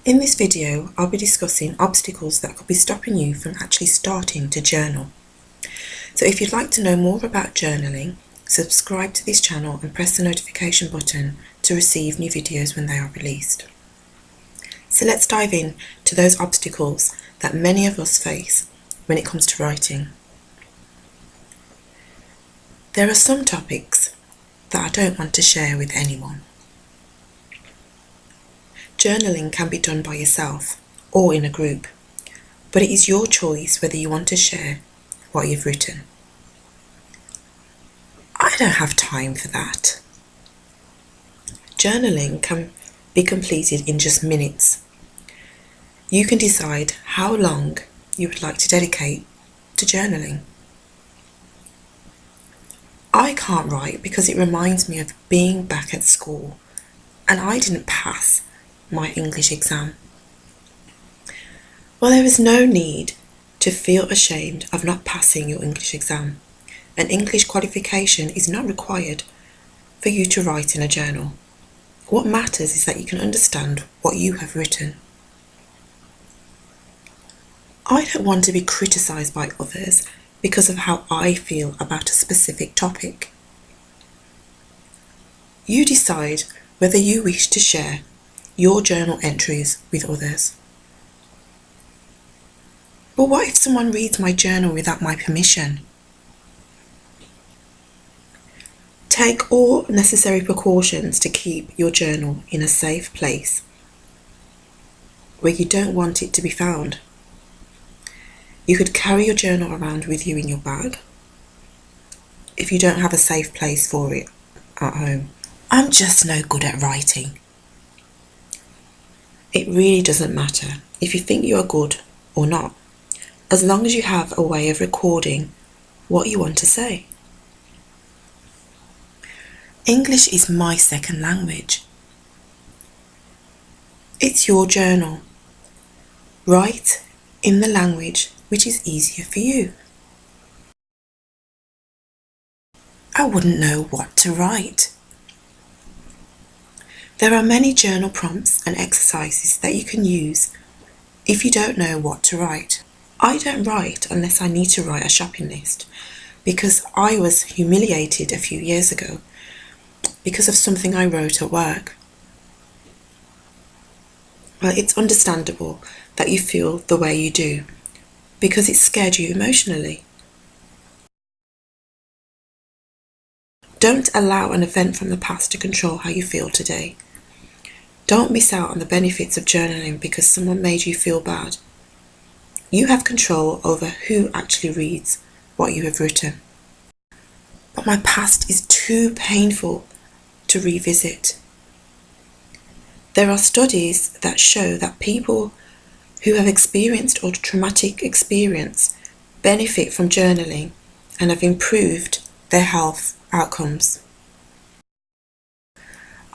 In this video, I'll be discussing obstacles that could be stopping you from actually starting to journal. So if you'd like to know more about journaling, subscribe to this channel and press the notification button to receive new videos when they are released. So let's dive in to those obstacles that many of us face when it comes to writing. There are some topics that I don't want to share with anyone. Journaling can be done by yourself or in a group, but it is your choice whether you want to share what you've written. I don't have time for that. Journaling can be completed in just minutes. You can decide how long you would like to dedicate to journaling. I can't write because it reminds me of being back at school and I didn't pass my English exam. Well, there is no need to feel ashamed of not passing your English exam. An English qualification is not required for you to write in a journal. What matters is that you can understand what you have written. I don't want to be criticised by others because of how I feel about a specific topic. You decide whether you wish to share your journal entries with others. But what if someone reads my journal without my permission? Take all necessary precautions to keep your journal in a safe place where you don't want it to be found. You could carry your journal around with you in your bag if you don't have a safe place for it at home. I'm just no good at writing. It really doesn't matter if you think you are good or not, as long as you have a way of recording what you want to say. English is my second language. It's your journal. Write in the language which is easier for you. I wouldn't know what to write. There are many journal prompts and exercises that you can use if you don't know what to write. I don't write unless I need to write a shopping list because I was humiliated a few years ago because of something I wrote at work. Well, it's understandable that you feel the way you do because it scared you emotionally. Don't allow an event from the past to control how you feel today. Don't miss out on the benefits of journaling because someone made you feel bad. You have control over who actually reads what you have written. But my past is too painful to revisit. There are studies that show that people who have experienced a traumatic experience benefit from journaling and have improved their health outcomes.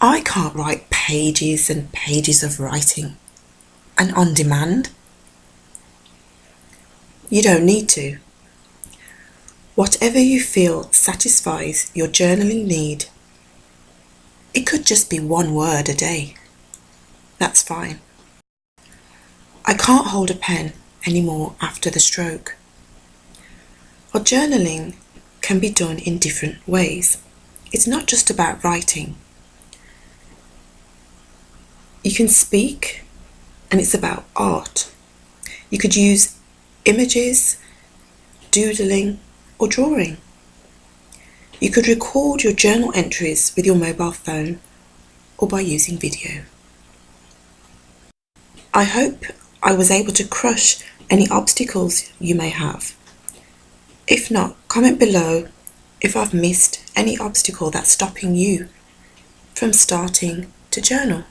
I can't write pages and pages of writing and on demand. You don't need to. Whatever you feel satisfies your journaling need. It could just be one word a day. That's fine. I can't hold a pen anymore after the stroke. Well, journaling can be done in different ways. It's not just about writing. You can speak, and it's about art. You could use images, doodling, or drawing. You could record your journal entries with your mobile phone or by using video. I hope I was able to crush any obstacles you may have. If not, comment below if I've missed any obstacle that's stopping you from starting to journal.